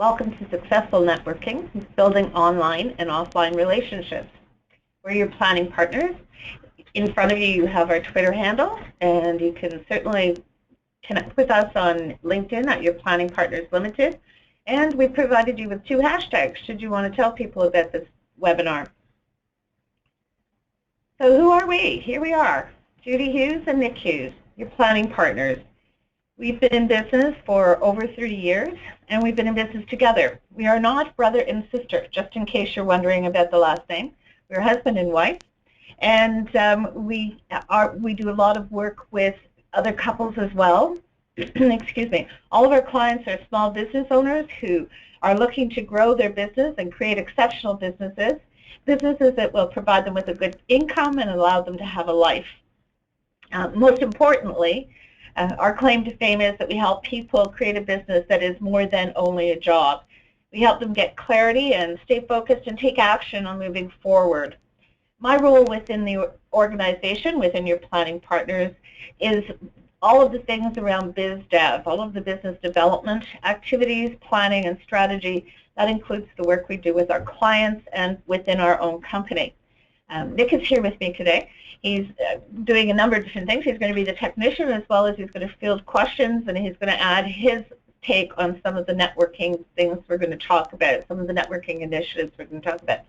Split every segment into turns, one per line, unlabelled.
Welcome to Successful Networking, building online and offline relationships. We're your planning partners. In front of you, you have our Twitter handle, and you can certainly connect with us on LinkedIn at Your Planning Partners Limited. And we provided you with 2 hashtags should you want to tell people about this webinar. So who are we? Here we are, Judy Hughes and Nick Hughes, your planning partners. We've been in business for over 30 years, and we've been in business together. We are not brother and sister, just in case you're wondering about the last name. We're husband and wife, and we do a lot of work with other couples as well. Excuse me. All of our clients are small business owners who are looking to grow their business and create exceptional businesses that will provide them with a good income and allow them to have a life. Most importantly, our claim to fame is that we help people create a business that is more than only a job. We help them get clarity and stay focused and take action on moving forward. My role within the organization, within your planning partners, is all of the things around biz dev, all of the business development activities, planning and strategy. That includes the work we do with our clients and within our own company. Nick is here with me today. He's doing a number of different things. He's going to be the technician, as well as he's going to field questions, and he's going to add his take on some of the networking things we're going to talk about, some of the networking initiatives we're going to talk about.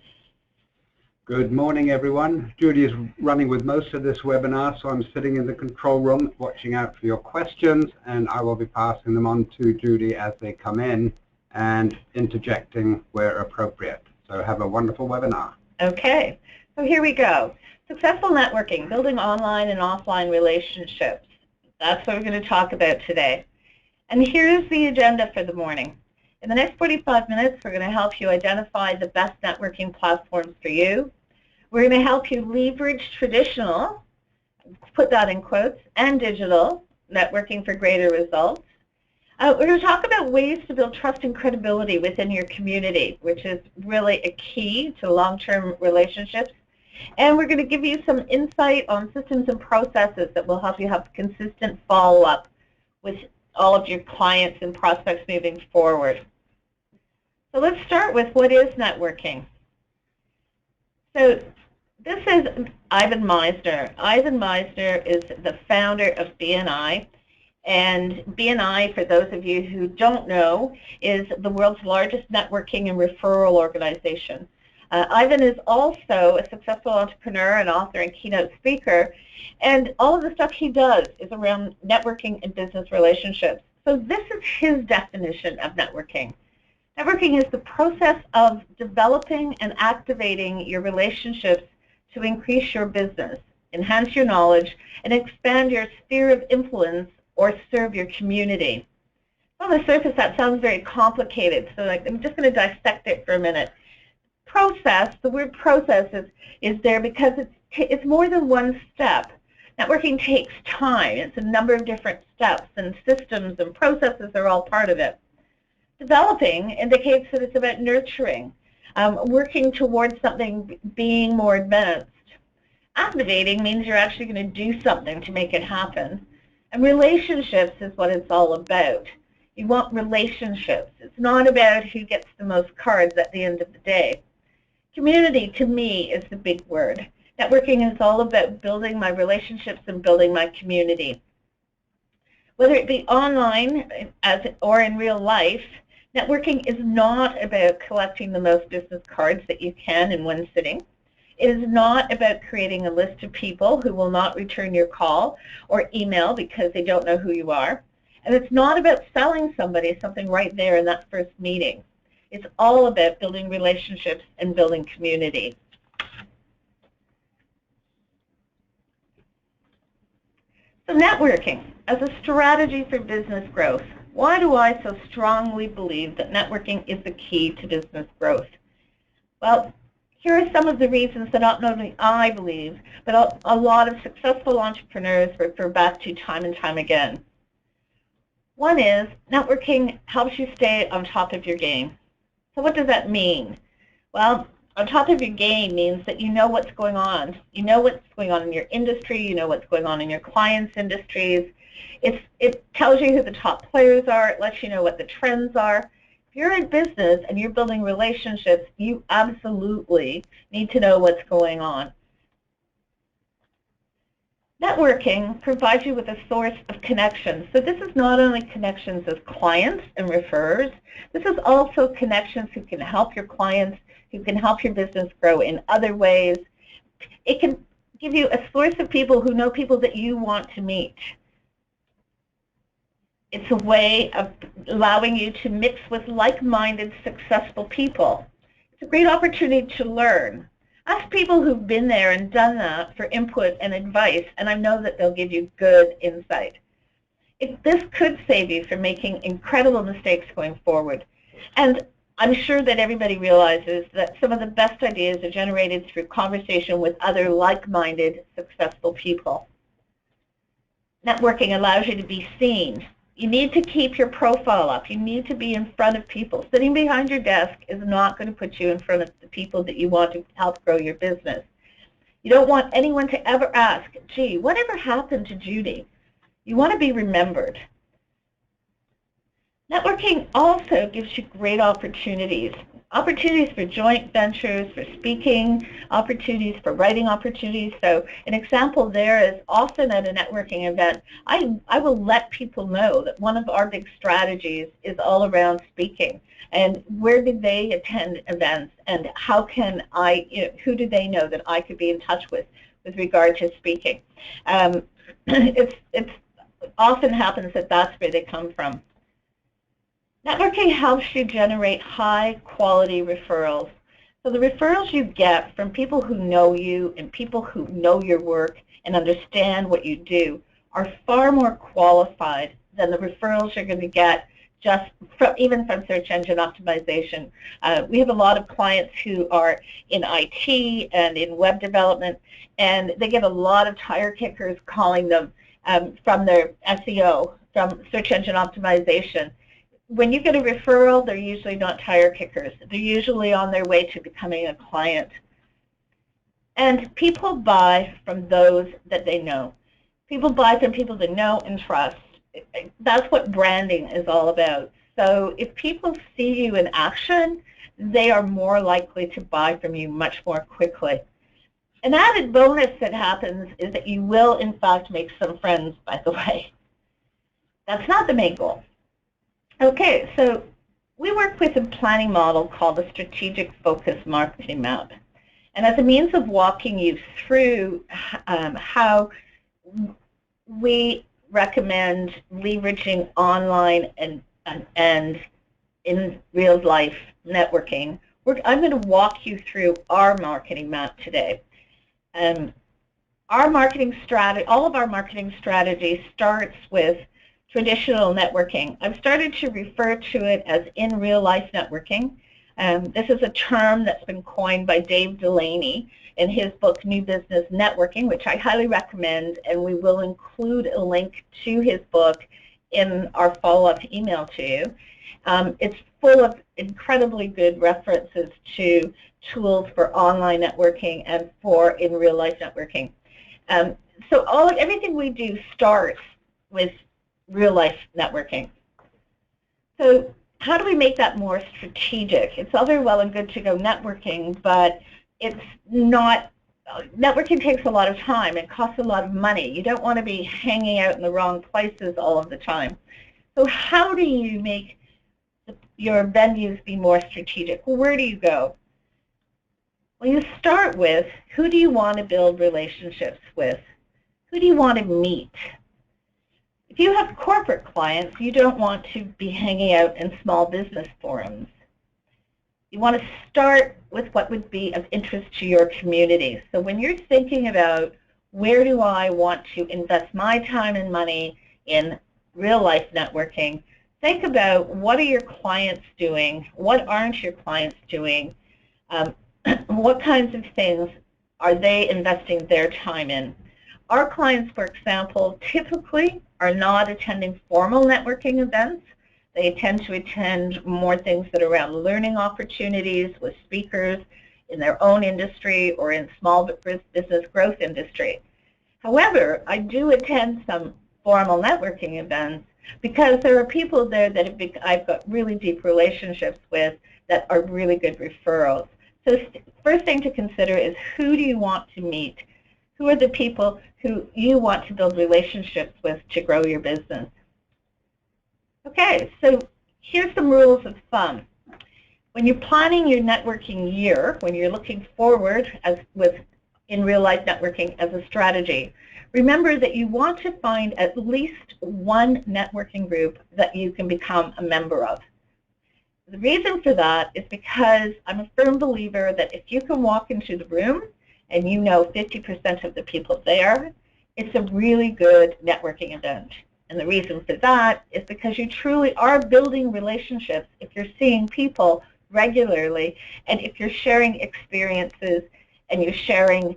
Good morning, everyone. Judy is running with most of this webinar, so I'm sitting in the control room watching out for your questions, and I will be passing them on to Judy as they come in and interjecting where appropriate. So have a wonderful webinar.
Okay, so here we go. Successful networking, building online and offline relationships. That's what we're going to talk about today. And here's the agenda for the morning. In the next 45 minutes, we're going to help you identify the best networking platforms for you. We're going to help you leverage traditional, put that in quotes, and digital networking for greater results. We're going to talk about ways to build trust and credibility within your community, which is really a key to long-term relationships. And we're going to give you some insight on systems and processes that will help you have consistent follow-up with all of your clients and prospects moving forward. So let's start with what is networking. So this is Ivan Meisner. Ivan Meisner is the founder of BNI. And BNI, for those of you who don't know, is the world's largest networking and referral organization. Ivan is also a successful entrepreneur and author and keynote speaker, and all of the stuff he does is around networking and business relationships. So this is his definition of networking. Networking is the process of developing and activating your relationships to increase your business, enhance your knowledge, and expand your sphere of influence or serve your community. On the surface, that sounds very complicated, so I'm just going to dissect it for a minute. Process, the word process is there because it's more than one step. Networking takes time. It's a number of different steps, and systems and processes are all part of it. Developing indicates that it's about nurturing, working towards something being more advanced. Activating means you're actually going to do something to make it happen. And relationships is what it's all about. You want relationships. It's not about who gets the most cards at the end of the day. Community, to me, is the big word. Networking is all about building my relationships and building my community. Whether it be online or in real life, networking is not about collecting the most business cards that you can in one sitting. It is not about creating a list of people who will not return your call or email because they don't know who you are. And it's not about selling somebody something right there in that first meeting. It's all about building relationships and building community. So networking as a strategy for business growth. Why do I so strongly believe that networking is the key to business growth? Well, here are some of the reasons that not only I believe, but a lot of successful entrepreneurs refer back to time and time again. One is networking helps you stay on top of your game. So what does that mean? Well, on top of your game means that you know what's going on. You know what's going on in your industry. You know what's going on in your clients' industries. It tells you who the top players are. It lets you know what the trends are. If you're in business and you're building relationships, you absolutely need to know what's going on. Networking provides you with a source of connections. So this is not only connections as clients and referrers, this is also connections who can help your clients, who can help your business grow in other ways. It can give you a source of people who know people that you want to meet. It's a way of allowing you to mix with like-minded, successful people. It's a great opportunity to learn. Ask people who've been there and done that for input and advice, and I know that they'll give you good insight. This could save you from making incredible mistakes going forward. And I'm sure that everybody realizes that some of the best ideas are generated through conversation with other like-minded, successful people. Networking allows you to be seen. You need to keep your profile up. You need to be in front of people. Sitting behind your desk is not going to put you in front of the people that you want to help grow your business. You don't want anyone to ever ask, gee, whatever happened to Judy? You want to be remembered. Networking also gives you great opportunities. Opportunities for joint ventures, for speaking, opportunities for writing opportunities. So an example there is often at a networking event, I will let people know that one of our big strategies is all around speaking. And where do they attend events, and how can who do they know that I could be in touch with regard to speaking? It's often happens that that's where they come from. Networking helps you generate high-quality referrals. So the referrals you get from people who know you and people who know your work and understand what you do are far more qualified than the referrals you're going to get even from search engine optimization. We have a lot of clients who are in IT and in web development, and they get a lot of tire kickers calling them from their SEO, from search engine optimization. When you get a referral, they're usually not tire kickers. They're usually on their way to becoming a client. And people buy from those that they know. People buy from people they know and trust. That's what branding is all about. So if people see you in action, they are more likely to buy from you much more quickly. An added bonus that happens is that you will, in fact, make some friends, by the way. That's not the main goal. Okay, so we work with a planning model called the Strategic Focus Marketing Map. And as a means of walking you through how we recommend leveraging online and in real life networking, I'm going to walk you through our marketing map today. Our marketing strategy, all of our marketing strategy starts with traditional networking. I've started to refer to it as in real life networking. This is a term that's been coined by Dave Delaney in his book New Business Networking, which I highly recommend, and we will include a link to his book in our follow-up email to you. It's full of incredibly good references to tools for online networking and for in real life networking. So everything we do starts with real life networking. So how do we make that more strategic? It's all very well and good to go networking, but it's not, networking takes a lot of time. It costs a lot of money. You don't want to be hanging out in the wrong places all of the time. So how do you make your venues be more strategic? Well, where do you go? Well, you start with, who do you want to build relationships with? Who do you want to meet? If you have corporate clients, you don't want to be hanging out in small business forums. You want to start with what would be of interest to your community. So when you're thinking about where do I want to invest my time and money in real life networking, think about what are your clients doing, what aren't your clients doing, what kinds of things are they investing their time in. Our clients, for example, typically are not attending formal networking events. They tend to attend more things that are around learning opportunities with speakers in their own industry or in small business growth industry. However, I do attend some formal networking events, because there are people there that I've got really deep relationships with that are really good referrals. So first thing to consider is, who do you want to meet? Who are the people who you want to build relationships with to grow your business? Okay, so here's some rules of thumb. When you're planning your networking year, when you're looking forward in real life networking as a strategy, remember that you want to find at least one networking group that you can become a member of. The reason for that is because I'm a firm believer that if you can walk into the room and you know 50% of the people there, it's a really good networking event. And the reason for that is because you truly are building relationships if you're seeing people regularly, and if you're sharing experiences and you're sharing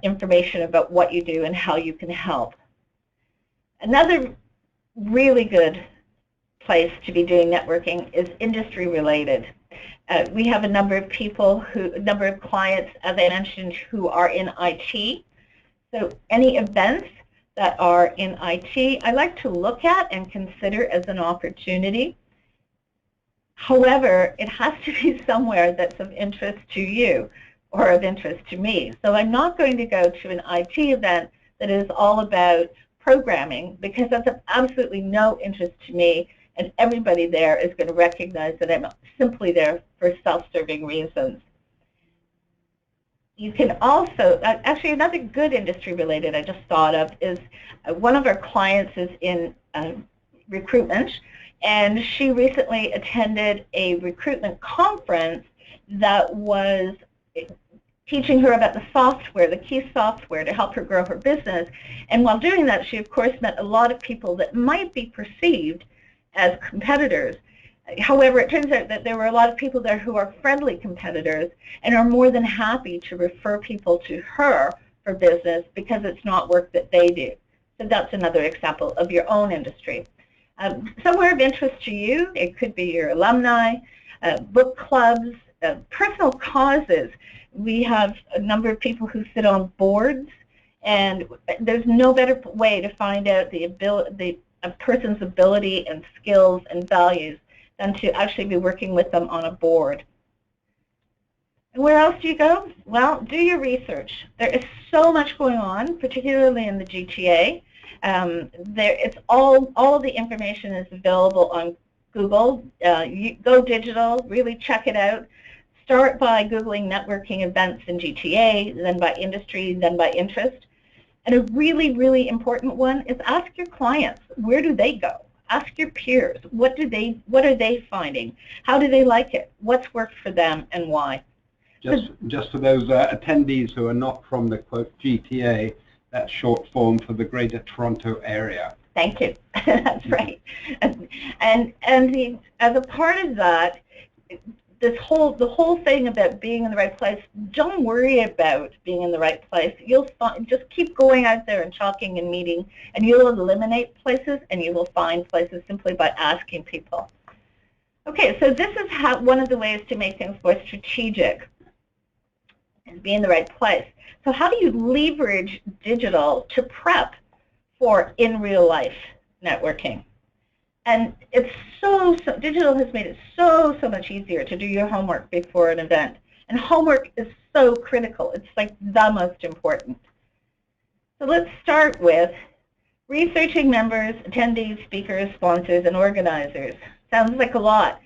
information about what you do and how you can help. Another really good place to be doing networking is industry related. We have a number of clients, as I mentioned, who are in IT. So any events that are in IT, I like to look at and consider as an opportunity. However, it has to be somewhere that's of interest to you or of interest to me. So I'm not going to go to an IT event that is all about programming, because that's of absolutely no interest to me, and everybody there is going to recognize that I'm simply there for self-serving reasons. You can also, actually another good industry related I just thought of is one of our clients is in recruitment, and she recently attended a recruitment conference that was teaching her about the software, the key software to help her grow her business. And while doing that, she of course met a lot of people that might be perceived as competitors. However, it turns out that there were a lot of people there who are friendly competitors and are more than happy to refer people to her for business because it's not work that they do. So that's another example of your own industry. Somewhere of interest to you, it could be your alumni, book clubs, personal causes. We have a number of people who sit on boards, and there's no better way to find out a person's ability and skills and values than to actually be working with them on a board. And where else do you go? Well, do your research. There is so much going on, particularly in the GTA. All of the information is available on Google. You go digital, really check it out. Start by Googling networking events in GTA, then by industry, then by interest. And a really, really important one is ask your clients, where do they go? Ask your peers, what are they finding? How do they like it? What's worked for them and why?
Just for those attendees who are not from the quote GTA, that's short form for the Greater Toronto Area.
Thank you. That's right. And as a part of that, the whole thing about being in the right place, don't worry about being in the right place. You'll just keep going out there and talking and meeting, and you'll eliminate places, and you will find places simply by asking people. Okay, so this is one of the ways to make things more strategic and be in the right place. So how do you leverage digital to prep for in real life networking? And it's digital has made it so much easier to do your homework before an event. And homework is so critical. It's like the most important. So let's start with researching members, attendees, speakers, sponsors, and organizers. Sounds like a lot.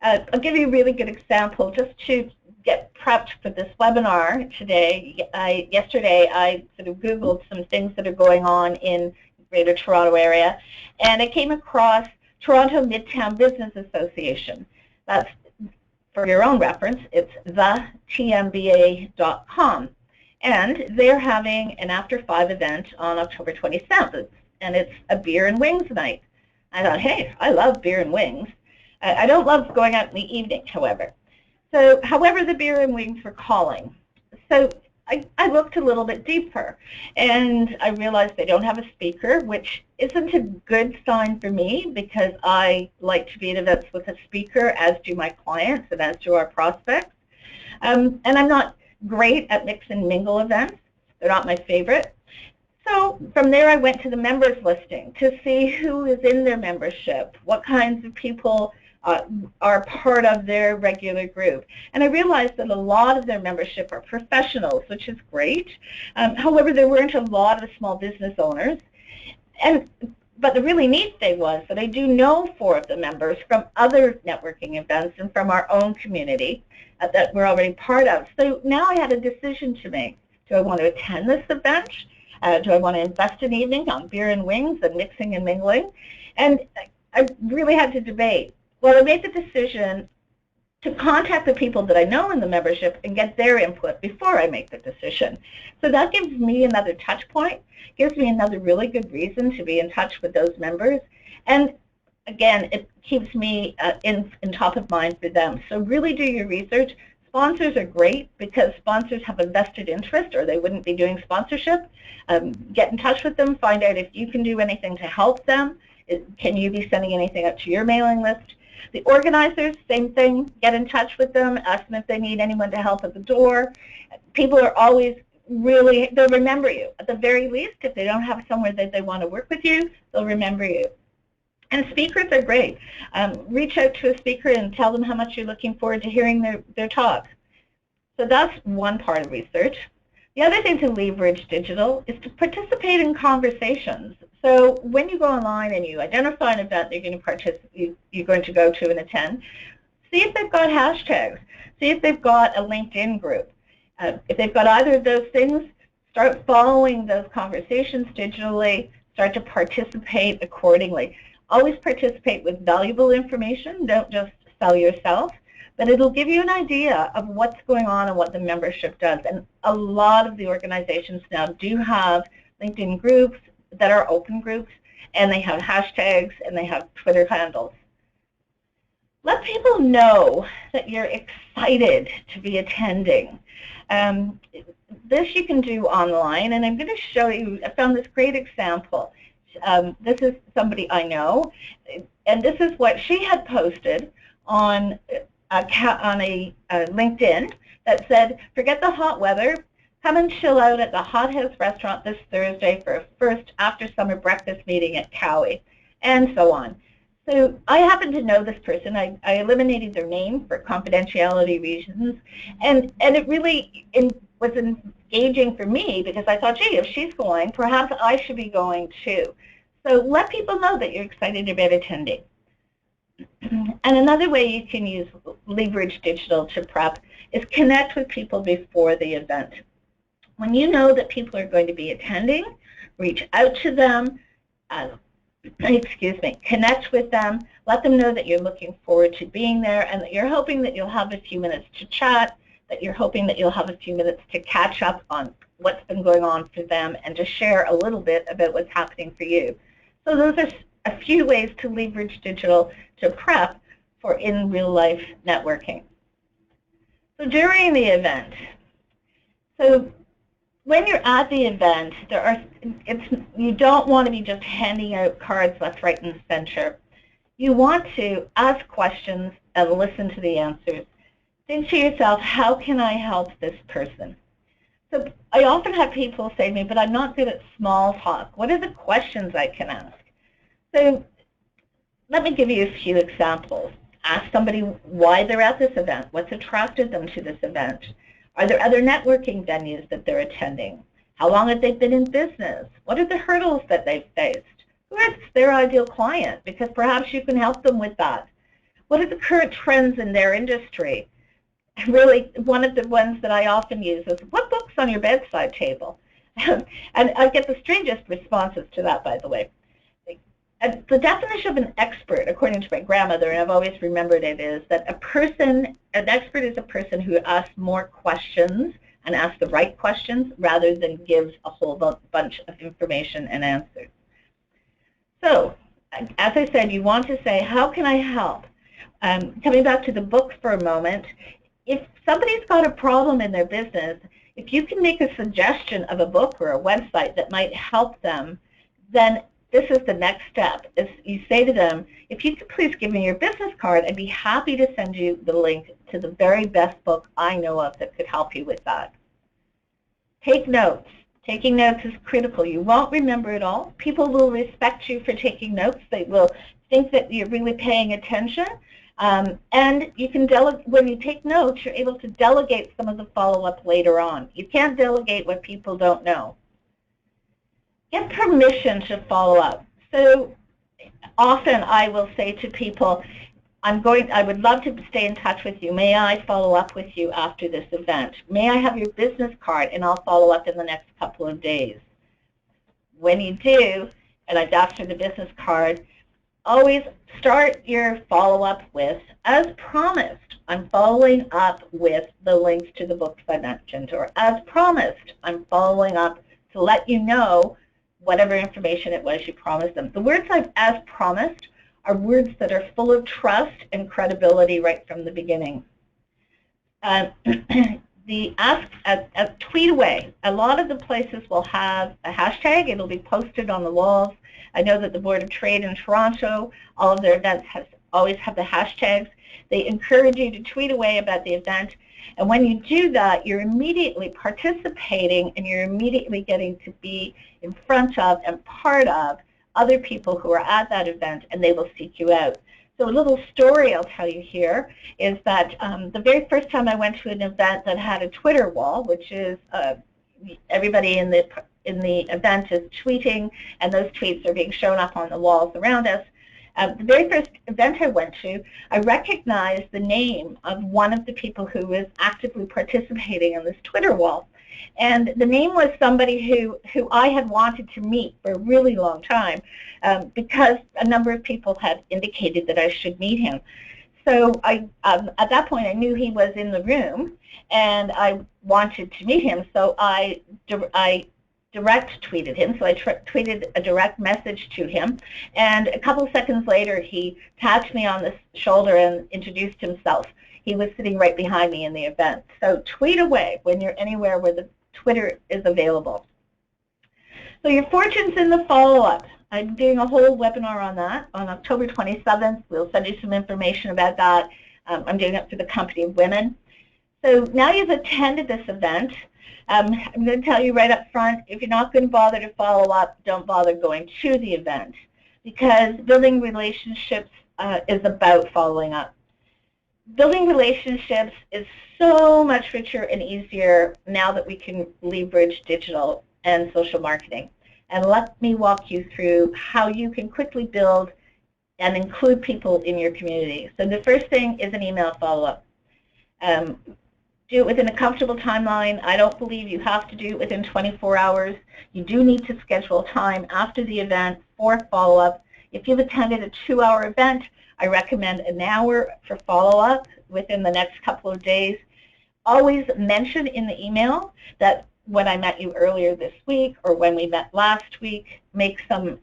I'll give you a really good example just to get prepped for this webinar today. Yesterday I sort of Googled some things that are going on in Greater Toronto Area, and I came across Toronto Midtown Business Association. That's, for your own reference, it's thetmba.com. And they're having an After 5 event on October 27th, and it's a beer and wings night. I thought, hey, I love beer and wings. I don't love going out in the evening, however. So, however, the beer and wings were calling. So I looked a little bit deeper, and I realized they don't have a speaker, which isn't a good sign for me because I like to be at events with a speaker, as do my clients and as do our prospects. And I'm not great at mix and mingle events. They're not my favorite. So from there, I went to the members listing to see who is in their membership, what kinds of people are part of their regular group. And I realized that a lot of their membership are professionals, which is great. However, there weren't a lot of small business owners. But the really neat thing was that I do know 4 of the members from other networking events and from our own community that we're already part of. So now I had a decision to make. Do I want to attend this event? Do I want to invest an evening on beer and wings and mixing and mingling? And I really had to debate. Well, I made the decision to contact the people that I know in the membership and get their input before I make the decision. So that gives me another touch point, gives me another really good reason to be in touch with those members. And again, it keeps me in top of mind for them. So really do your research. Sponsors are great because sponsors have a vested interest or they wouldn't be doing sponsorship. Get in touch with them, find out if you can do anything to help them. Can you be sending anything out to your mailing list? The organizers, same thing. Get in touch with them, ask them if they need anyone to help at the door. People are always really, they'll remember you. At the very least, if they don't have somewhere that they want to work with you, they'll remember you. And speakers are great. Reach out to a speaker and tell them how much you're looking forward to hearing their talk. So that's one part of research. The other thing to leverage digital is to participate in conversations. So when you go online and you identify an event that you're going to go to and attend, see if they've got hashtags. See if they've got a LinkedIn group. If they've got either of those things, start following those conversations digitally, start to participate accordingly. Always participate with valuable information. Don't just sell yourself. But it'll give you an idea of what's going on and what the membership does. And a lot of the organizations now do have LinkedIn groups that are open groups, and they have hashtags, and they have Twitter handles. Let people know that you're excited to be attending. This you can do online, and I'm going to show you, I found this great example. This is somebody I know, and this is what she had posted on a LinkedIn that said, forget the hot weather, come and chill out at the Hot House restaurant this Thursday for a first after summer breakfast meeting at Cowie, and so on. So I happen to know this person. I eliminated their name for confidentiality reasons, and it really was engaging for me because I thought, gee, if she's going, perhaps I should be going too. So let people know that you're excited about attending. And another way you can use leverage digital to prep is connect with people before the event. When you know that people are going to be attending, reach out to them, connect with them, let them know that you're looking forward to being there and that you're hoping that you'll have a few minutes to chat, that you're hoping that you'll have a few minutes to catch up on what's been going on for them and to share a little bit about what's happening for you. So those are a few ways to leverage digital to prep for in real life networking. So during the event, so when you're at the event, you don't want to be just handing out cards left, right, and center. You want to ask questions and listen to the answers. Think to yourself, how can I help this person? So I often have people say to me, but I'm not good at small talk. What are the questions I can ask? So let me give you a few examples. Ask somebody why they're at this event. What's attracted them to this event? Are there other networking venues that they're attending? How long have they been in business? What are the hurdles that they've faced? Who is their ideal client? Because perhaps you can help them with that. What are the current trends in their industry? Really, one of the ones that I often use is, what book's on your bedside table? And I get the strangest responses to that, by the way. The definition of an expert, according to my grandmother, and I've always remembered it, is that an expert is a person who asks more questions and asks the right questions rather than gives a whole bunch of information and answers. So, as I said, you want to say, how can I help? Coming back to the book for a moment, if somebody's got a problem in their business, if you can make a suggestion of a book or a website that might help them, then this is the next step. Is you say to them, if you could please give me your business card, I'd be happy to send you the link to the very best book I know of that could help you with that. Take notes. Taking notes is critical. You won't remember it all. People will respect you for taking notes. They will think that you're really paying attention. And you can when you take notes, you're able to delegate some of the follow-up later on. You can't delegate what people don't know. Get permission to follow up. So often I will say to people, I would love to stay in touch with you. May I follow up with you after this event? May I have your business card, and I'll follow up in the next couple of days. When you do, and I've asked for the business card, always start your follow-up with, as promised, I'm following up with the links to the books I mentioned, or as promised, I'm following up to let you know whatever information it was you promised them. The words like as promised are words that are full of trust and credibility right from the beginning. The ask a tweet away. A lot of the places will have a hashtag. It'll be posted on the walls. I know that the Board of Trade in Toronto, all of their events always have the hashtags. They encourage you to tweet away about the event. And when you do that, you're immediately participating and you're immediately getting to be in front of and part of other people who are at that event, and they will seek you out. So a little story I'll tell you here is that the very first time I went to an event that had a Twitter wall, which is everybody in the event is tweeting, and those tweets are being shown up on the walls around us. The very first event I went to, I recognized the name of one of the people who was actively participating in this Twitter wall. And the name was somebody who I had wanted to meet for a really long time because a number of people had indicated that I should meet him. So at that point, I knew he was in the room, and I wanted to meet him. So I direct tweeted him. So I tweeted a direct message to him. And a couple seconds later, he tapped me on the shoulder and introduced himself. He was sitting right behind me in the event. So tweet away when you're anywhere where the Twitter is available. So your fortunes in the follow-up. I'm doing a whole webinar on that on October 27th. We'll send you some information about that. I'm doing it for the Company of Women. So now you've attended this event. I'm going to tell you right up front, if you're not going to bother to follow up, don't bother going to the event, because building relationships is about following up. Building relationships is so much richer and easier now that we can leverage digital and social marketing. And let me walk you through how you can quickly build and include people in your community. So the first thing is an email follow-up. Do it within a comfortable timeline. I don't believe you have to do it within 24 hours. You do need to schedule time after the event for follow-up. If you've attended a 2-hour event, I recommend an hour for follow-up within the next couple of days. Always mention in the email that when I met you earlier this week or when we met last week, make some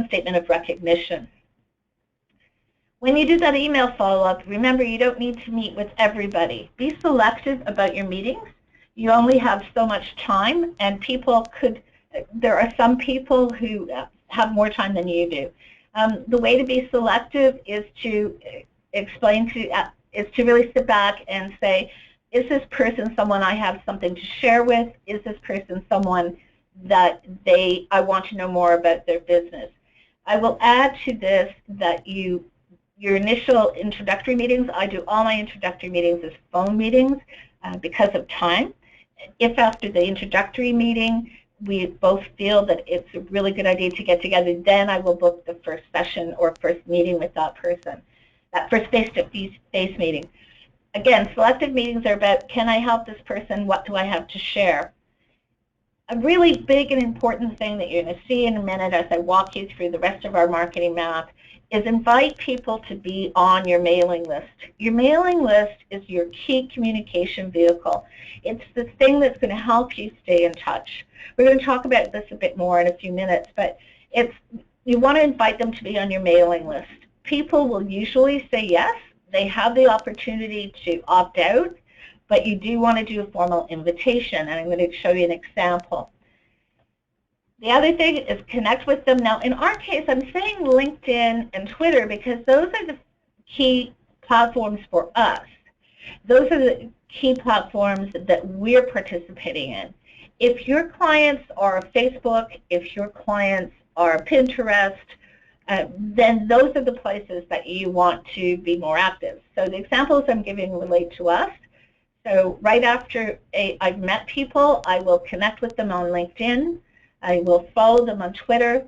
statement of recognition. When you do that email follow-up, remember you don't need to meet with everybody. Be selective about your meetings. You only have so much time, and there are some people who have more time than you do. The way to be selective is to really sit back and say, is this person someone I have something to share with? Is this person someone that I want to know more about their business? I will add to this that your initial introductory meetings, I do all my introductory meetings as phone meetings because of time. If after the introductory meeting we both feel that it's a really good idea to get together, then I will book the first session or first meeting with that person, that first face-to-face meeting. Again, selective meetings are about, can I help this person? What do I have to share? A really big and important thing that you're going to see in a minute as I walk you through the rest of our marketing map is invite people to be on your mailing list. Your mailing list is your key communication vehicle. It's the thing that's going to help you stay in touch. We're going to talk about this a bit more in a few minutes, but you want to invite them to be on your mailing list. People will usually say yes. They have the opportunity to opt out, but you do want to do a formal invitation, and I'm going to show you an example. The other thing is connect with them. Now, in our case, I'm saying LinkedIn and Twitter because those are the key platforms for us. Those are the key platforms that we're participating in. if your clients are Facebook, if your clients are Pinterest, then those are the places that you want to be more active. So the examples I'm giving relate to us. So right after I've met people, I will connect with them on LinkedIn. I will follow them on Twitter.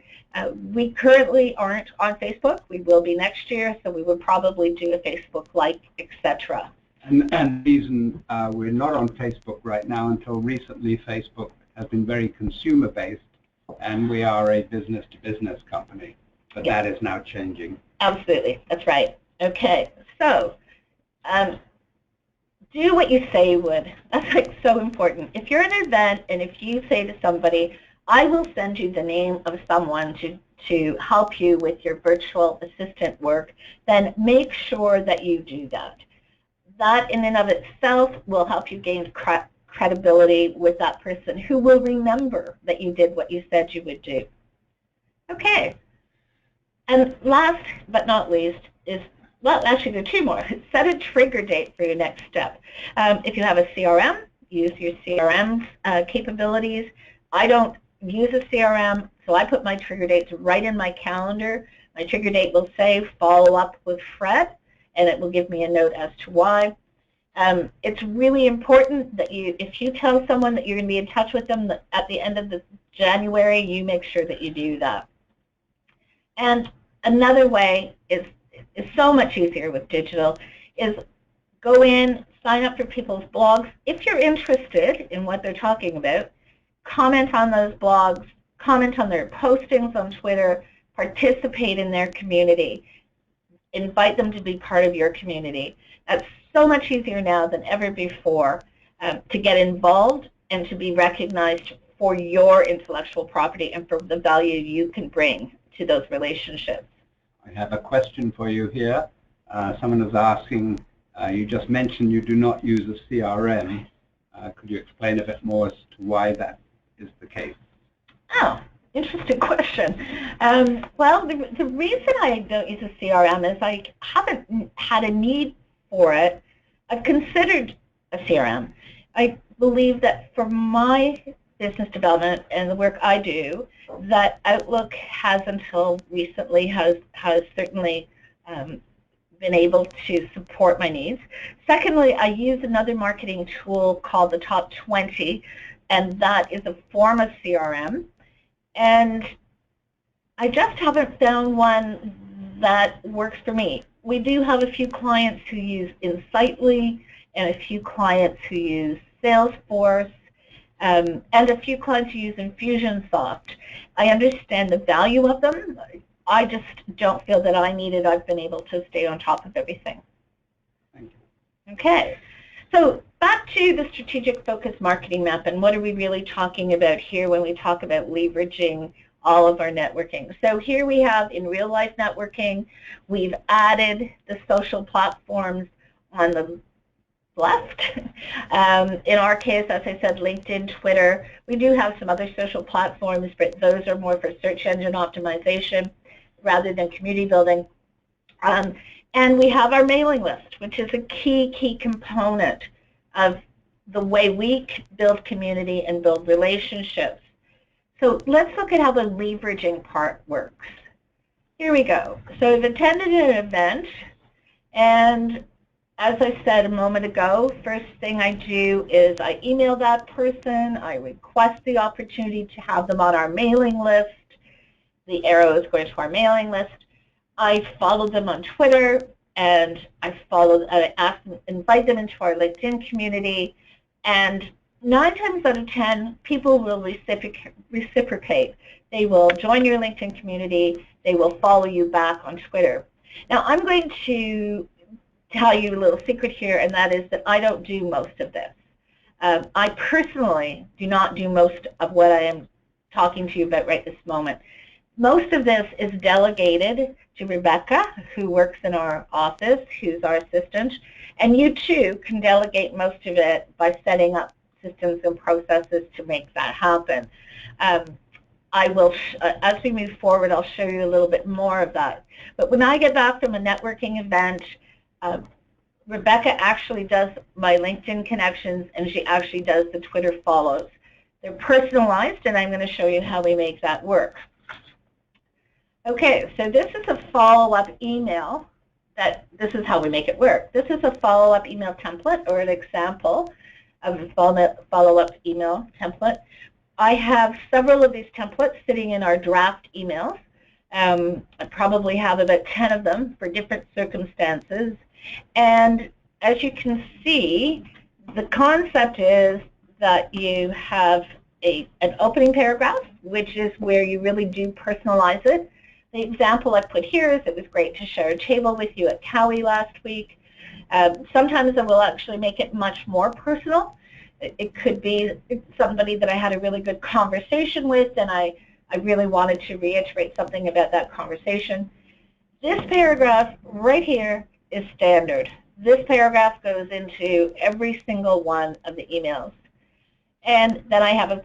We currently aren't on Facebook. We will be next year, so we would probably do a Facebook like, etc.
And the reason we're not on Facebook right now, until recently Facebook has been very consumer-based, and we are a business-to-business company. But that is now changing.
Absolutely, that's right. Okay, so do what you say you would. That's like so important. If you're at an event and if you say to somebody, I will send you the name of someone to help you with your virtual assistant work, then make sure that you do that. That in and of itself will help you gain credibility with that person who will remember that you did what you said you would do. Okay. And last but not least is, well, actually there are two more. Set a trigger date for your next step. If you have a CRM, use your CRM capabilities. I don't use a CRM, so I put my trigger dates right in my calendar. My trigger date will say follow up with Fred, and it will give me a note as to why. It's really important that if you tell someone that you're going to be in touch with them at the end of January, you make sure that you do that. And another way is so much easier with digital, is go in, sign up for people's blogs. If you're interested in what they're talking about, comment on those blogs, comment on their postings on Twitter, participate in their community, invite them to be part of your community. That's so much easier now than ever before to get involved and to be recognized for your intellectual property and for the value you can bring to those relationships.
I have a question for you here. Someone is asking, you just mentioned you do not use a CRM. Could you explain a bit more as to why that is the case?
Oh, interesting question. Well, the reason I don't use a CRM is I haven't had a need for it. I've considered a CRM. I believe that for my business development and the work I do, that Outlook has until recently has certainly been able to support my needs. Secondly, I use another marketing tool called the Top 20, and that is a form of CRM. And I just haven't found one that works for me. We do have a few clients who use Insightly and a few clients who use Salesforce and a few clients who use Infusionsoft. I understand the value of them. I just don't feel that I need it. I've been able to stay on top of everything.
Thank you.
Okay. So back to the strategic focus marketing map, and what are we really talking about here when we talk about leveraging all of our networking? So here we have in real life networking, we've added the social platforms on the left. In our case, as I said, LinkedIn, Twitter. We do have some other social platforms, but those are more for search engine optimization rather than community building. And we have our mailing list, which is a key component of the way we build community and build relationships. So let's look at how the leveraging part works. Here we go. So I've attended an event, and as I said a moment ago, first thing I do is I email that person, I request the opportunity to have them on our mailing list. The arrow is going to our mailing list. I follow them on Twitter, and I invite them into our LinkedIn community, and 9 times out of 10, people will reciprocate. They will join your LinkedIn community. They will follow you back on Twitter. Now, I'm going to tell you a little secret here, and that is that I don't do most of this. I personally do not do most of what I am talking to you about right this moment. Most of this is delegated to Rebecca, who works in our office, who's our assistant, and you too can delegate most of it by setting up systems and processes to make that happen. I will, as we move forward, I'll show you a little bit more of that. But when I get back from a networking event, Rebecca actually does my LinkedIn connections, and she actually does the Twitter follows. They're personalized, and I'm going to show you how we make that work. Okay, so this is a follow-up email. This is how we make it work. This is a follow-up email template, or an example of a follow-up email template. I have several of these templates sitting in our draft emails. I probably have about 10 of them for different circumstances. And as you can see, the concept is that you have an opening paragraph, which is where you really do personalize it. The example I put here is, it was great to share a table with you at Cowie last week. Sometimes I will actually make it much more personal. It could be somebody that I had a really good conversation with, and I really wanted to reiterate something about that conversation. This paragraph right here is standard. This paragraph goes into every single one of the emails. And then I have a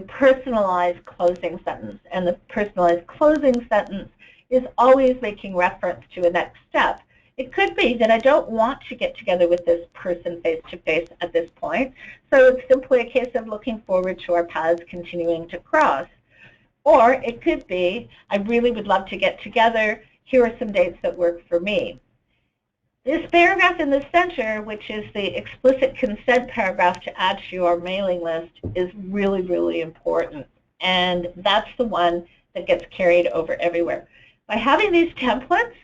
personalized closing sentence. And the personalized closing sentence is always making reference to a next step. It could be that I don't want to get together with this person face-to-face at this point, so it's simply a case of looking forward to our paths continuing to cross. Or it could be, I really would love to get together, here are some dates that work for me. This paragraph in the center, which is the explicit consent paragraph to add to your mailing list, is really, really important. And that's the one that gets carried over everywhere. By having these templates,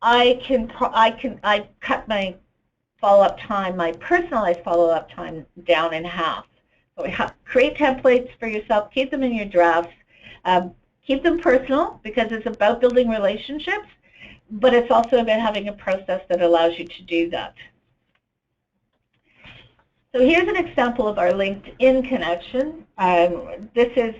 I cut my follow-up time, my personalized follow-up time, down in half. So create templates for yourself, keep them in your drafts, keep them personal because it's about building relationships, but it's also about having a process that allows you to do that. So here's an example of our LinkedIn connection. This is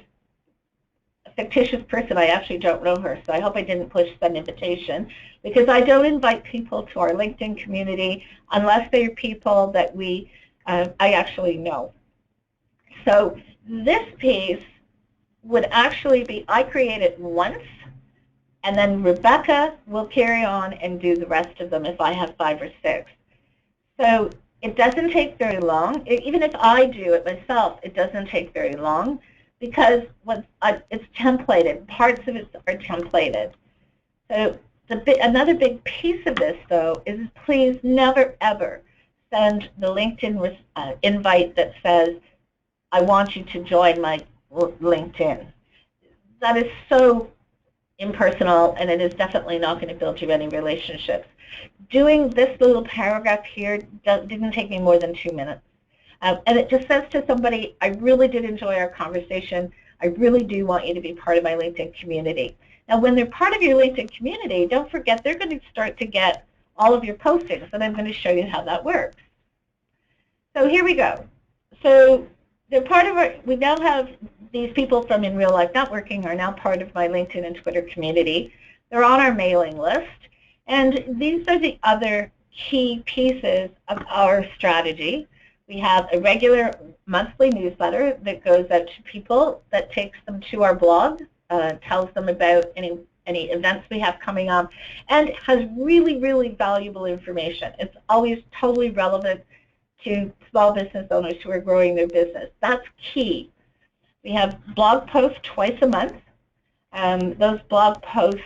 a fictitious person. I actually don't know her, so I hope I didn't push send invitation, because I don't invite people to our LinkedIn community unless they're people that I actually know. So this piece would actually be, I create it once, and then Rebecca will carry on and do the rest of them if I have 5 or 6. So it doesn't take very long. Even if I do it myself, it doesn't take very long because it's templated. Parts of it are templated. So another big piece of this, though, is please never, ever send the LinkedIn invite that says, I want you to join my LinkedIn. That is so impersonal, and it is definitely not going to build you any relationships. Doing this little paragraph here didn't take me more than 2 minutes. And it just says to somebody, I really did enjoy our conversation. I really do want you to be part of my LinkedIn community. Now, when they're part of your LinkedIn community, don't forget they're going to start to get all of your postings, and I'm going to show you how that works. So here we go. So they're part of we now have these people from In Real Life Networking are now part of my LinkedIn and Twitter community. They're on our mailing list. And these are the other key pieces of our strategy. We have a regular monthly newsletter that goes out to people, that takes them to our blog, tells them about any events we have coming up, and has really, really valuable information. It's always totally relevant to small business owners who are growing their business. That's key. We have blog posts twice a month. Those blog posts,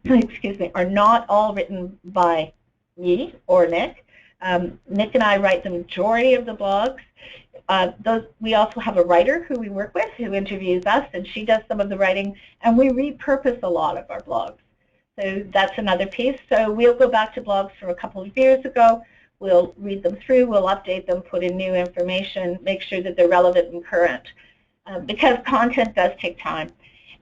excuse me, are not all written by me or Nick. Nick and I write the majority of the blogs. We also have a writer who we work with who interviews us, and she does some of the writing, and we repurpose a lot of our blogs. So that's another piece. So we'll go back to blogs from a couple of years ago. We'll read them through, we'll update them, put in new information, make sure that they're relevant and current, because content does take time.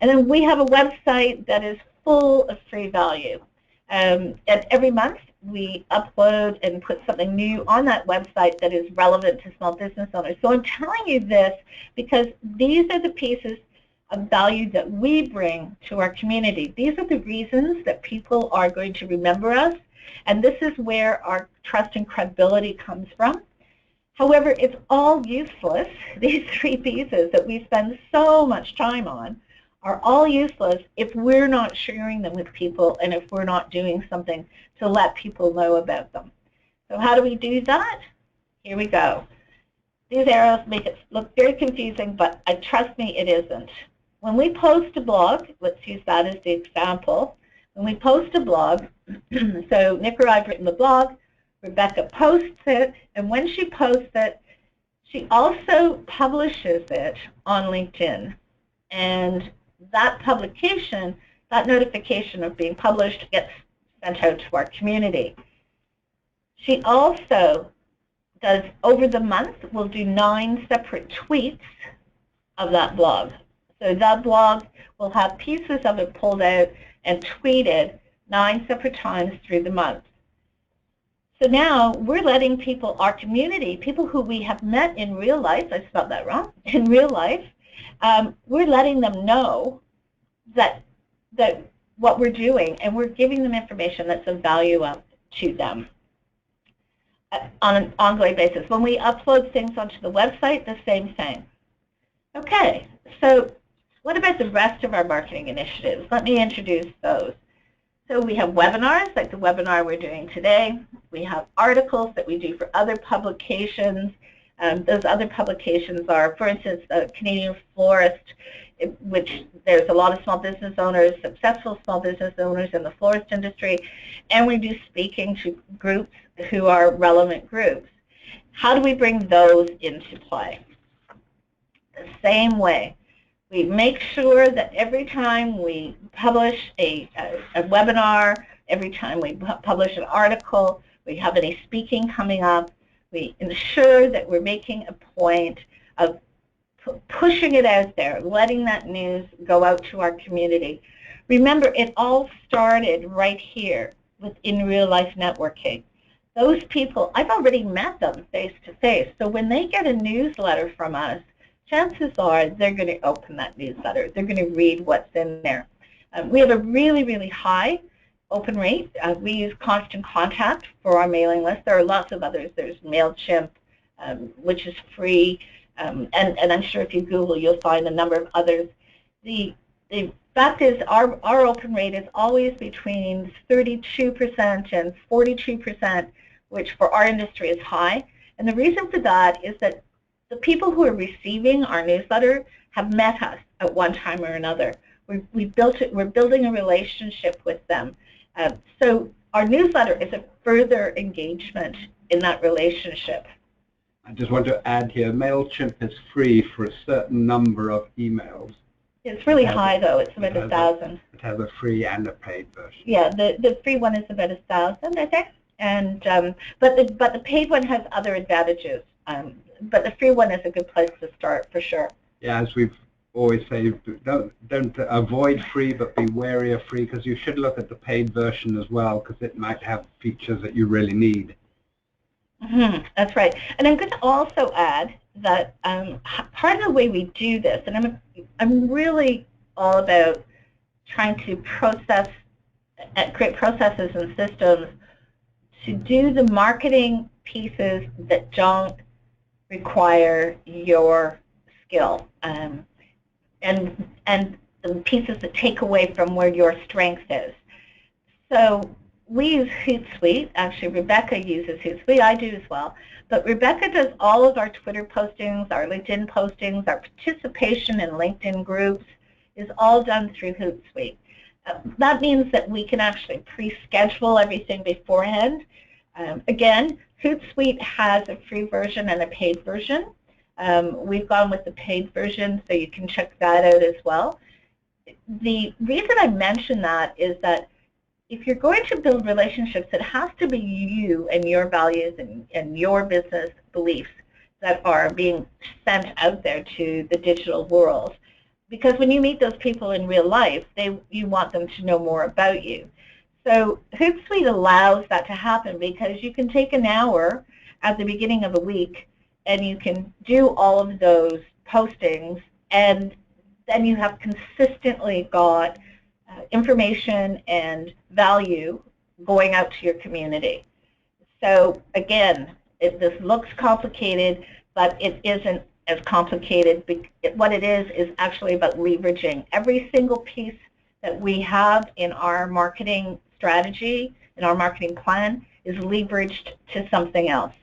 And then we have a website that is full of free value. And every month we upload and put something new on that website that is relevant to small business owners. So I'm telling you this because these are the pieces of value that we bring to our community. These are the reasons that people are going to remember us, and this is where our trust and credibility comes from. However, it's all useless. These 3 pieces that we spend so much time on are all useless if we're not sharing them with people and if we're not doing something to let people know about them. So how do we do that? Here we go. these arrows make it look very confusing, but trust me, it isn't. When we post a blog, let's use that as the example. When we post a blog, so Nick or I have written the blog, Rebecca posts it, and when she posts it, she also publishes it on LinkedIn. And that publication, that notification of being published gets sent out to our community. She also does, over the month, will do 9 separate tweets of that blog. So that blog will have pieces of it pulled out and tweeted 9 separate times through the month. So now we're letting people, our community, people who we have met in real life, I spelled that wrong, in real life, we're letting them know that what we're doing, and we're giving them information that's of value to them on an ongoing basis. When we upload things onto the website, the same thing. Okay, so what about the rest of our marketing initiatives? Let me introduce those. So we have webinars, like the webinar we're doing today. We have articles that we do for other publications. Those other publications are, for instance, the Canadian Florist, which there's a lot of small business owners, successful small business owners in the florist industry, and we do speaking to groups who are relevant groups. How do we bring those into play? The same way. We make sure that every time we publish a webinar, every time we publish an article, we have any speaking coming up, we ensure that we're making a point of pushing it out there, letting that news go out to our community. Remember, it all started right here with in real life networking. Those people, I've already met them face to face, so when they get a newsletter from us, chances are they're going to open that newsletter. They're going to read what's in there. We have a really, really high open rate. We use Constant Contact for our mailing list. There are lots of others. There's MailChimp, which is free, and I'm sure if you Google, you'll find a number of others. The fact is our open rate is always between 32% and 42%, which for our industry is high. And the reason for that is that the people who are receiving our newsletter have met us at one time or another. We're building a relationship with them. So our newsletter is a further engagement in that relationship.
I just want to add here, MailChimp is free for a certain number of emails.
It's really high, though. It's about 1,000.
It has a free and a paid version.
Yeah, the free one is about 1,000, I think. And but the paid one has other advantages. But the free one is a good place to start for sure.
Yeah, as we've always say, don't avoid free, but be wary of free, because you should look at the paid version as well, because it might have features that you really need.
That's right. And I'm going to also add that part of the way we do this, and I'm really all about trying to create processes and systems to do the marketing pieces that don't require your skill, and the pieces that take away from where your strength is. So we use Hootsuite. Actually, Rebecca uses Hootsuite. I do as well. But Rebecca does all of our Twitter postings, our LinkedIn postings, our participation in LinkedIn groups is all done through Hootsuite. That means that we can actually pre-schedule everything beforehand. Again, Hootsuite has a free version and a paid version. We've gone with the paid version, so you can check that out as well. The reason I mention that is that if you're going to build relationships, it has to be you and your values and your business beliefs that are being sent out there to the digital world. Because when you meet those people in real life, you want them to know more about you. So Hootsuite allows that to happen because you can take an hour at the beginning of a week and you can do all of those postings, and then you have consistently got information and value going out to your community. So again, this looks complicated, but it isn't as complicated. What it is actually about leveraging every single piece that we have in our marketing strategy, in our marketing plan, is leveraged to something else.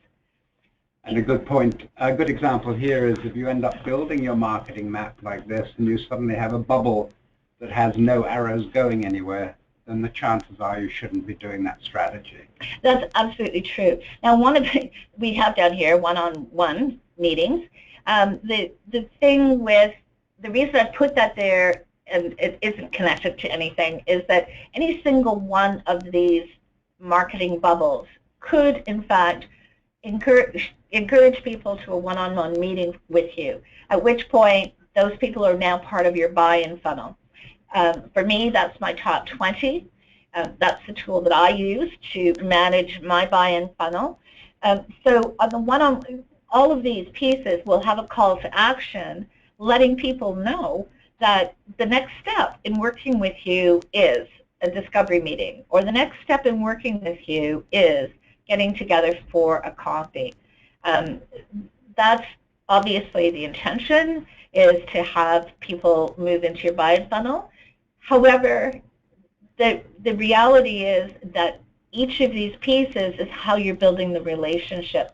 And a good point, a good example here is if you end up building your marketing map like this and you suddenly have a bubble that has no arrows going anywhere, then the chances are you shouldn't be doing that strategy.
That's absolutely true. Now, we have down here one-on-one meetings. The thing with, the reason I put that there, and it isn't connected to anything, is that any single one of these marketing bubbles could, in fact, encourage people to a one-on-one meeting with you, at which point those people are now part of your buy-in funnel. For me, that's my top 20. That's the tool that I use to manage my buy-in funnel. So on all of these pieces will have a call to action, letting people know that the next step in working with you is a discovery meeting, or the next step in working with you is getting together for a coffee. That's obviously the intention, is to have people move into your buy-in funnel. However, the reality is that each of these pieces is how you're building the relationship.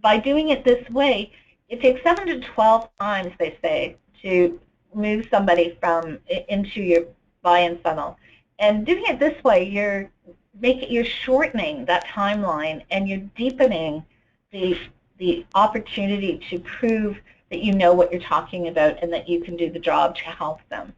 By doing it this way, it takes 7 to 12 times, they say, to move somebody into your buy-in funnel. And doing it this way, you're shortening that timeline, and you're deepening the opportunity to prove that you know what you're talking about and that you can do the job to help them.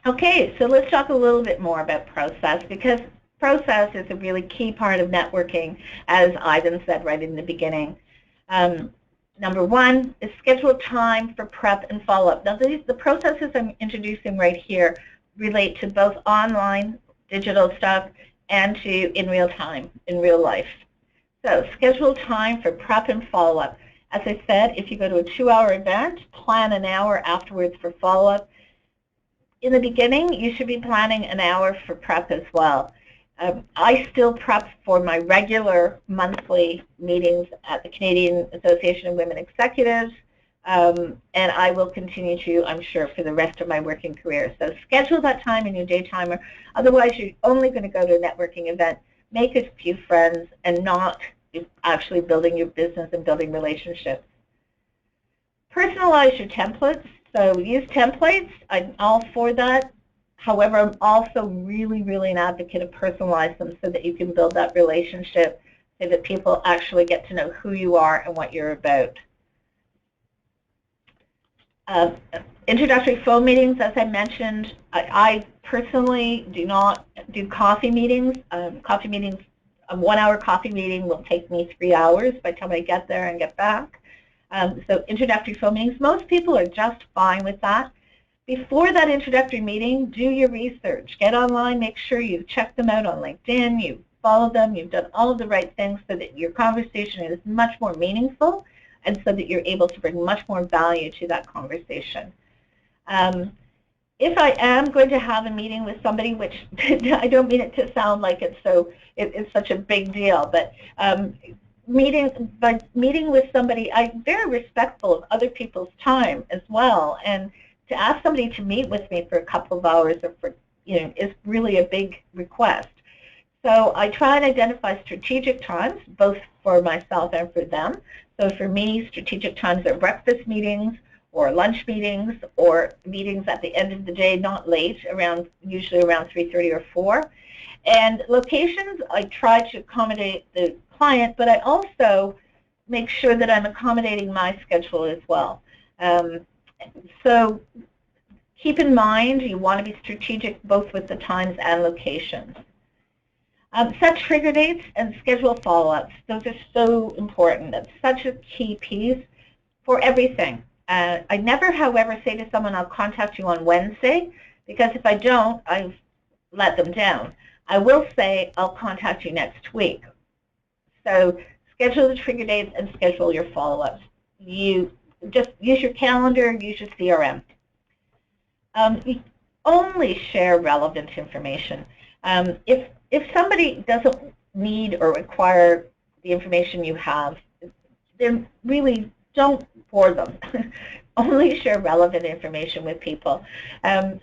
Okay, so let's talk a little bit more about process, because process is a really key part of networking, as Ivan said right in the beginning. Number one is schedule time for prep and follow-up. Now, the processes I'm introducing right here relate to both online, digital stuff, and to in real time, in real life. So schedule time for prep and follow-up. As I said, if you go to a 2-hour event, plan an hour afterwards for follow-up. In the beginning, you should be planning an hour for prep as well. I still prep for my regular monthly meetings at the Canadian Association of Women Executives, and I will continue to, I'm sure, for the rest of my working career. So schedule that time in your day timer. Otherwise, you're only going to go to a networking event, make a few friends, and not actually building your business and building relationships. Personalize your templates. So use templates. I'm all for that. However, I'm also really, really an advocate of personalize them so that you can build that relationship, so that people actually get to know who you are and what you're about. Introductory phone meetings, as I mentioned, I personally do not do coffee meetings. A 1-hour coffee meeting will take me 3 hours by the time I get there and get back. So introductory phone meetings, most people are just fine with that. Before that introductory meeting, do your research. Get online, make sure you check them out on LinkedIn, you follow them, you've done all of the right things so that your conversation is much more meaningful and so that you're able to bring much more value to that conversation. If I am going to have a meeting with somebody, which I don't mean it to sound like it's such a big deal, but meeting with somebody, I'm very respectful of other people's time as well, and to ask somebody to meet with me for a couple of hours or for, is really a big request. So I try and identify strategic times, both for myself and for them. So for me, strategic times are breakfast meetings or lunch meetings or meetings at the end of the day, not late, usually around 3:30 or 4. And locations, I try to accommodate the client, but I also make sure that I'm accommodating my schedule as well. So keep in mind, you want to be strategic both with the times and locations. Set trigger dates and schedule follow-ups. Those are so important. That's such a key piece for everything. I never, however, say to someone, I'll contact you on Wednesday, because if I don't, I've let them down. I will say, I'll contact you next week. So schedule the trigger dates and schedule your follow-ups. You just use your calendar, use your CRM. You only share relevant information. If somebody doesn't need or require the information you have, then really don't bore them. Only share relevant information with people.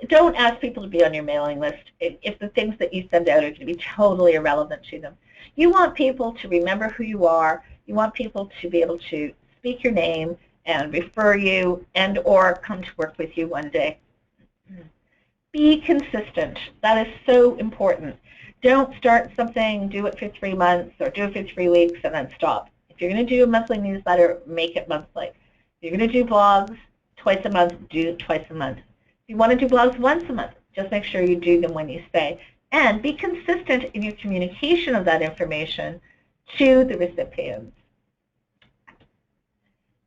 Don't ask people to be on your mailing list if the things that you send out are going to be totally irrelevant to them. You want people to remember who you are, You want people to be able to speak your name and refer you and or come to work with you one day. Be consistent. That is so important. Don't start something, do it for 3 months or do it for 3 weeks and then stop. If you're going to do a monthly newsletter, make it monthly. If you're going to do blogs twice a month, do it twice a month. If you want to do blogs once a month, just make sure you do them when you say. And be consistent in your communication of that information to the recipients.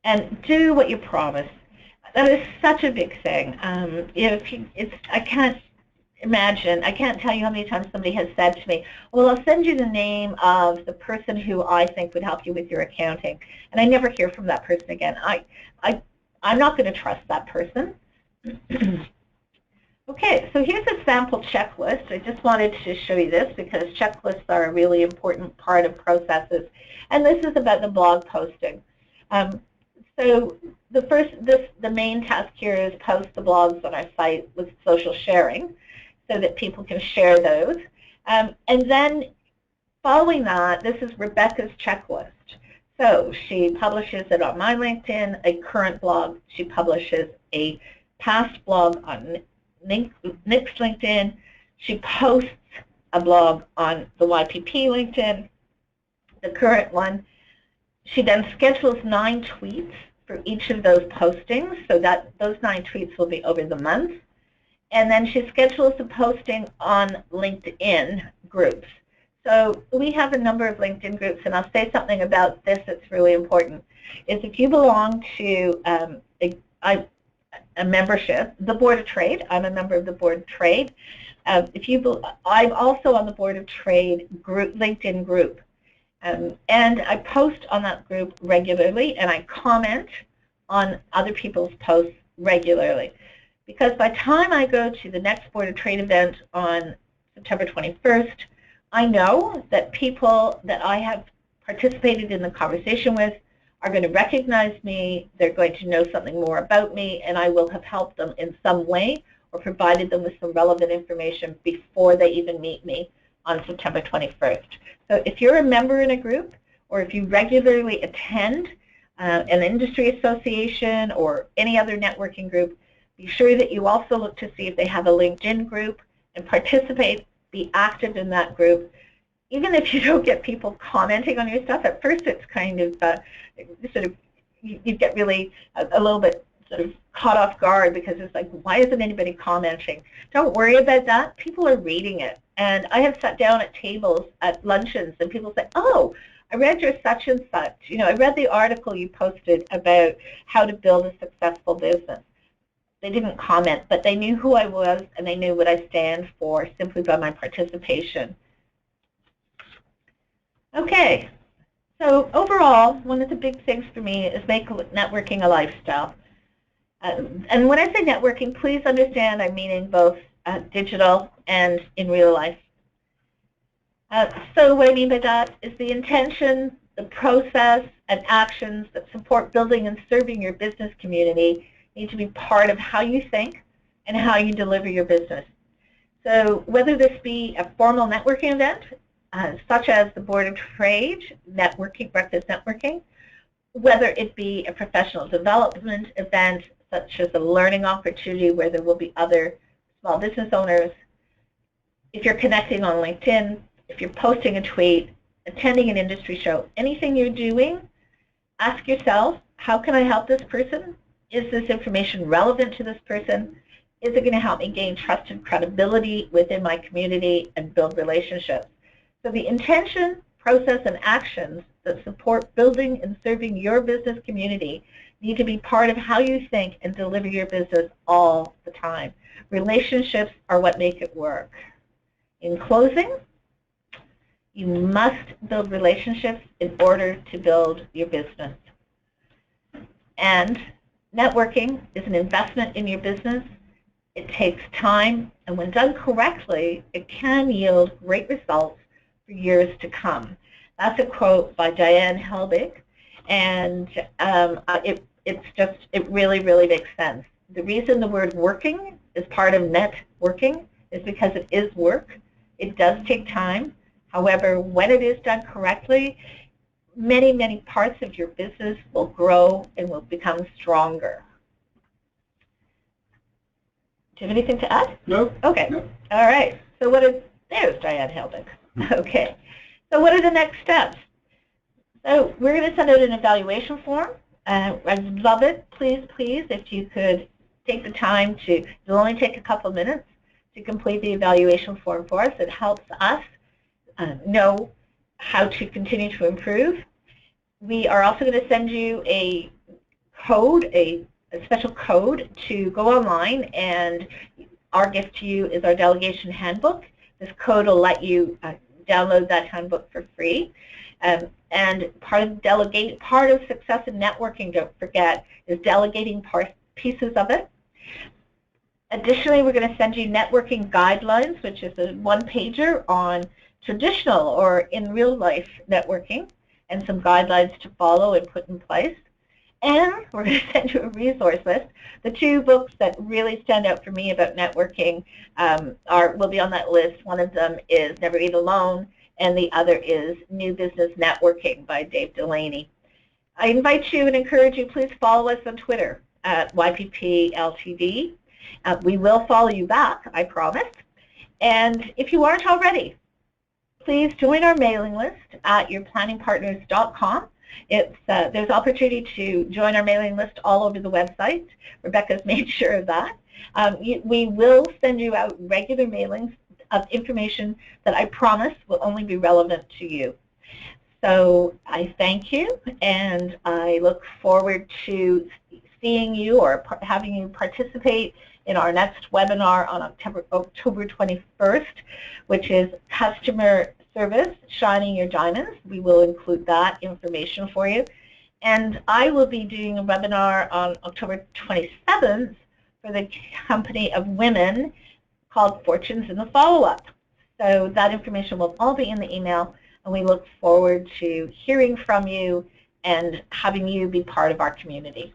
And do what you promise. That is such a big thing. I can't imagine, I can't tell you how many times somebody has said to me, well, I'll send you the name of the person who I think would help you with your accounting. And I never hear from that person again. I'm not going to trust that person. Okay, so here's a sample checklist. I just wanted to show you this because checklists are a really important part of processes. And this is about the blog posting. So the main task here is post the blogs on our site with social sharing so that people can share those. And then following that, this is Rebecca's checklist. So she publishes it on my LinkedIn, a current blog. She publishes a past blog on Nick's LinkedIn. She posts a blog on the YPP LinkedIn, the current one. She then schedules 9 tweets for each of those postings, so that those 9 tweets will be over the month. And then she schedules a posting on LinkedIn groups. So we have a number of LinkedIn groups, and I'll say something about this that's really important, is if you belong to a membership, the Board of Trade, I'm a member of the Board of Trade. I'm also on the Board of Trade group, LinkedIn group. And I post on that group regularly, and I comment on other people's posts regularly. Because by the time I go to the next Board of Trade event on September 21st, I know that people that I have participated in the conversation with are going to recognize me, they're going to know something more about me, and I will have helped them in some way or provided them with some relevant information before they even meet me on September 21st. So if you're a member in a group, or if you regularly attend an industry association or any other networking group, be sure that you also look to see if they have a LinkedIn group and participate, be active in that group. Even if you don't get people commenting on your stuff, at first it's kind of sort of, you get really a little bit sort of caught off guard because it's like, why isn't anybody commenting? Don't worry about that. People are reading it. And I have sat down at tables at luncheons and people say, oh, I read your such and such. You know, I read the article you posted about how to build a successful business. They didn't comment, but they knew who I was and they knew what I stand for simply by my participation. Okay, so overall, one of the big things for me is make networking a lifestyle. And when I say networking, please understand I'm meaning both digital and in real life. So what I mean by that is the intention, the process, and actions that support building and serving your business community need to be part of how you think and how you deliver your business. So whether this be a formal networking event, such as the Board of Trade, networking, breakfast networking, whether it be a professional development event, such as a learning opportunity where there will be other small business owners, if you're connecting on LinkedIn, if you're posting a tweet, attending an industry show, anything you're doing, ask yourself, how can I help this person? Is this information relevant to this person? Is it going to help me gain trust and credibility within my community and build relationships? So the intention, process, and actions that support building and serving your business community need to be part of how you think and deliver your business all the time. Relationships are what make it work. In closing, you must build relationships in order to build your business. And networking is an investment in your business. It takes time, and when done correctly, it can yield great results for years to come. That's a quote by Diane Helbig, and it really, really makes sense. The reason the word working is part of networking is because it is work. It does take time. However, when it is done correctly, many, many parts of your business will grow and will become stronger. Do you have anything to add?
No.
Okay.
No.
All right. So there's Diane Helbig. Okay. So what are the next steps? So we're going to send out an evaluation form. I'd love it, please, if you could take the time to, it'll only take a couple of minutes to complete the evaluation form for us. It helps us know how to continue to improve. We are also going to send you a code, a special code to go online, and our gift to you is our delegation handbook. This code will let you download that handbook for free. And part of success in networking, don't forget, is delegating pieces of it. Additionally, we're going to send you networking guidelines, which is a one-pager on traditional or in real life networking, and some guidelines to follow and put in place. And we're going to send you a resource list. The two books that really stand out for me about networking will be on that list. One of them is Never Eat Alone, and the other is New Business Networking by Dave Delaney. I invite you and encourage you, please follow us on Twitter at YPPLTD. We will follow you back, I promise. And if you aren't already, please join our mailing list at yourplanningpartners.com. There's opportunity to join our mailing list all over the website. Rebecca's made sure of that. We will send you out regular mailings of information that I promise will only be relevant to you. So I thank you, and I look forward to seeing you or having you participate in our next webinar on October 21st, which is Customer Service, Shining Your Diamonds. We will include that information for you. And I will be doing a webinar on October 27th for the company of women called Fortunes in the Follow-Up. So that information will all be in the email, and we look forward to hearing from you and having you be part of our community.